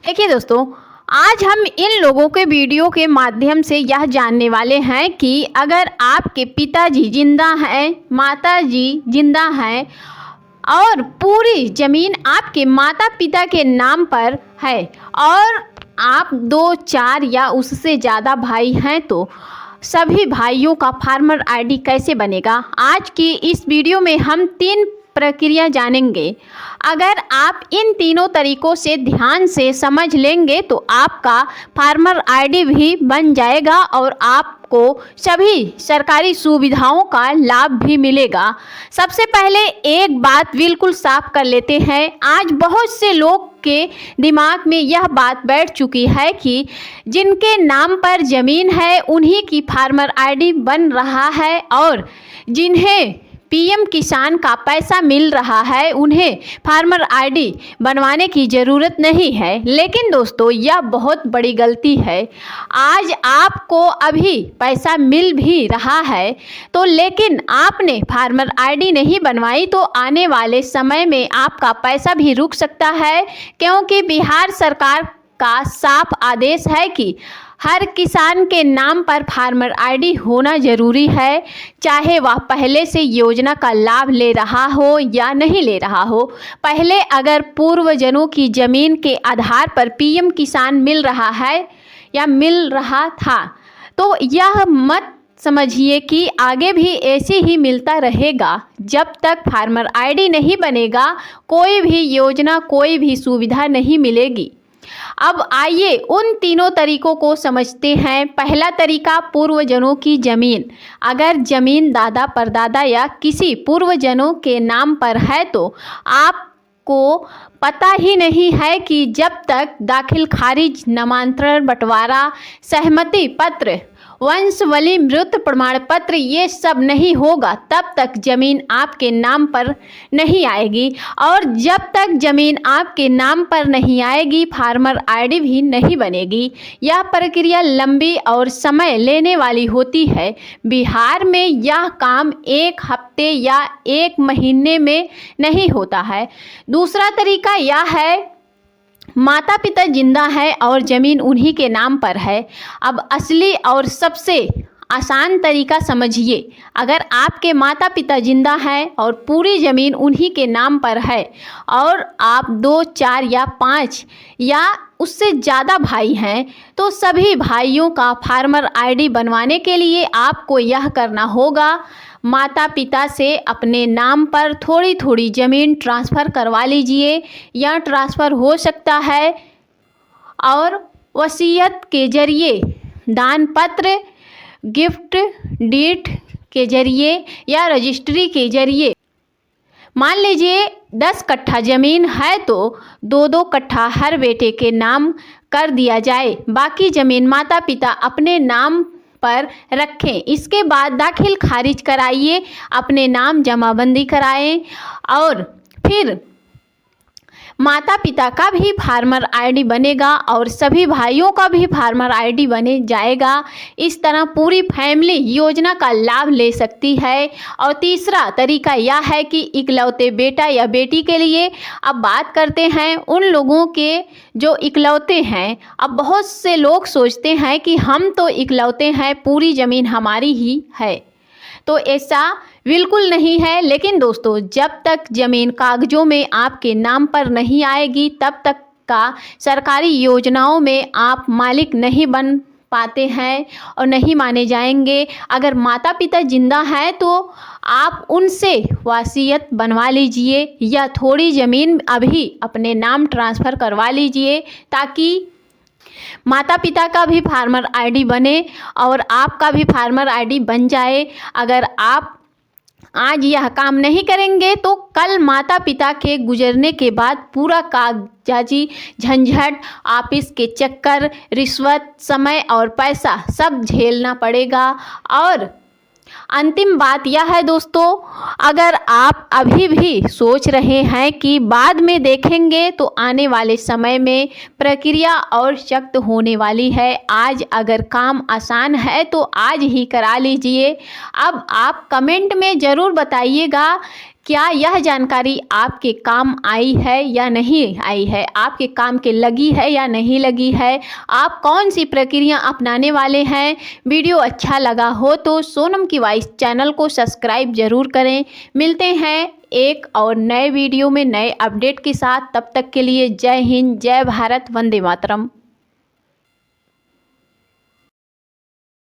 देखिए दोस्तों, आज हम इन लोगों के वीडियो के माध्यम से यह जानने वाले हैं कि अगर आपके पिताजी जिंदा हैं, माताजी जिंदा हैं और पूरी ज़मीन आपके माता पिता के नाम पर है और आप 2, 4 या उससे ज़्यादा भाई हैं तो सभी भाइयों का फार्मर आईडी कैसे बनेगा। आज की इस वीडियो में हम 3 प्रक्रिया जानेंगे। अगर आप इन तीनों तरीकों से ध्यान से समझ लेंगे तो आपका फार्मर आईडी भी बन जाएगा और आपको सभी सरकारी सुविधाओं का लाभ भी मिलेगा। सबसे पहले एक बात बिल्कुल साफ कर लेते हैं। आज बहुत से लोग के दिमाग में यह बात बैठ चुकी है कि जिनके नाम पर ज़मीन है उन्हीं की फार्मर आईडी बन रहा है और जिन्हें पीएम किसान का पैसा मिल रहा है उन्हें फार्मर आईडी बनवाने की ज़रूरत नहीं है। लेकिन दोस्तों, यह बहुत बड़ी गलती है। आज आपको अभी पैसा मिल भी रहा है तो लेकिन आपने फार्मर आईडी नहीं बनवाई तो आने वाले समय में आपका पैसा भी रुक सकता है, क्योंकि बिहार सरकार का साफ आदेश है कि हर किसान के नाम पर फार्मर आईडी होना ज़रूरी है, चाहे वह पहले से योजना का लाभ ले रहा हो या नहीं ले रहा हो। पहले अगर पूर्वजों की ज़मीन के आधार पर पीएम किसान मिल रहा है या मिल रहा था तो यह मत समझिए कि आगे भी ऐसे ही मिलता रहेगा। जब तक फार्मर आईडी नहीं बनेगा कोई भी योजना, कोई भी सुविधा नहीं मिलेगी। अब आइए उन तीनों तरीकों को समझते हैं। पहला तरीका, पूर्वजों की ज़मीन। अगर ज़मीन दादा परदादा या किसी पूर्वजों के नाम पर है तो आपको पता ही नहीं है कि जब तक दाखिल खारिज, नामांतरण, बंटवारा, सहमति पत्र, वंशावली, मृत्यु प्रमाण पत्र ये सब नहीं होगा तब तक ज़मीन आपके नाम पर नहीं आएगी और जब तक ज़मीन आपके नाम पर नहीं आएगी फार्मर आईडी भी नहीं बनेगी। यह प्रक्रिया लंबी और समय लेने वाली होती है। बिहार में यह काम 1 हफ्ते या 1 महीने में नहीं होता है। दूसरा तरीका यह है, माता पिता जिंदा है और ज़मीन उन्हीं के नाम पर है। अब असली और सबसे आसान तरीका समझिए। अगर आपके माता पिता जिंदा हैं और पूरी ज़मीन उन्हीं के नाम पर है और आप 2, 4 या 5 या उससे ज़्यादा भाई हैं तो सभी भाइयों का फार्मर आईडी बनवाने के लिए आपको यह करना होगा, माता पिता से अपने नाम पर थोड़ी थोड़ी ज़मीन ट्रांसफ़र करवा लीजिए या ट्रांसफ़र हो सकता है और वसीयत के ज़रिए, दान पत्र, गिफ्ट डीड के ज़रिए या रजिस्ट्री के ज़रिए। मान लीजिए 10 कट्ठा ज़मीन है तो 2-2 कट्ठा हर बेटे के नाम कर दिया जाए। बाकी ज़मीन माता पिता अपने नाम पर रखें। इसके बाद दाखिल खारिज कराइए, अपने नाम जमाबंदी कराएं और फिर माता पिता का भी फार्मर आईडी बनेगा और सभी भाइयों का भी फार्मर आईडी बने जाएगा। इस तरह पूरी फैमिली योजना का लाभ ले सकती है। और तीसरा तरीका यह है कि इकलौते बेटा या बेटी के लिए अब बात करते हैं उन लोगों के जो इकलौते हैं। अब बहुत से लोग सोचते हैं कि हम तो इकलौते हैं, पूरी ज़मीन हमारी ही है, तो ऐसा बिल्कुल नहीं है। लेकिन दोस्तों, जब तक ज़मीन कागज़ों में आपके नाम पर नहीं आएगी तब तक का सरकारी योजनाओं में आप मालिक नहीं बन पाते हैं और नहीं माने जाएंगे। अगर माता पिता जिंदा हैं तो आप उनसे वसीयत बनवा लीजिए या थोड़ी ज़मीन अभी अपने नाम ट्रांसफ़र करवा लीजिए ताकि माता पिता का भी फार्मर आईडी बने और आपका भी फार्मर आईडी बन जाए। अगर आप आज यह काम नहीं करेंगे तो कल माता पिता के गुजरने के बाद पूरा कागजाती झंझट, ऑफिस के चक्कर, रिश्वत, समय और पैसा सब झेलना पड़ेगा। और अंतिम बात यह है दोस्तों, अगर आप अभी भी सोच रहे हैं कि बाद में देखेंगे तो आने वाले समय में प्रक्रिया और सख्त होने वाली है। आज अगर काम आसान है तो आज ही करा लीजिए। अब आप कमेंट में ज़रूर बताइएगा क्या यह जानकारी आपके काम आई है या नहीं आई है, आपके काम के लगी है या नहीं लगी है, आप कौन सी प्रक्रिया अपनाने वाले हैं। वीडियो अच्छा लगा हो तो सोनम की वॉइस चैनल को सब्सक्राइब जरूर करें। मिलते हैं एक और नए वीडियो में नए अपडेट के साथ। तब तक के लिए जय हिंद, जय भारत, वंदे मातरम।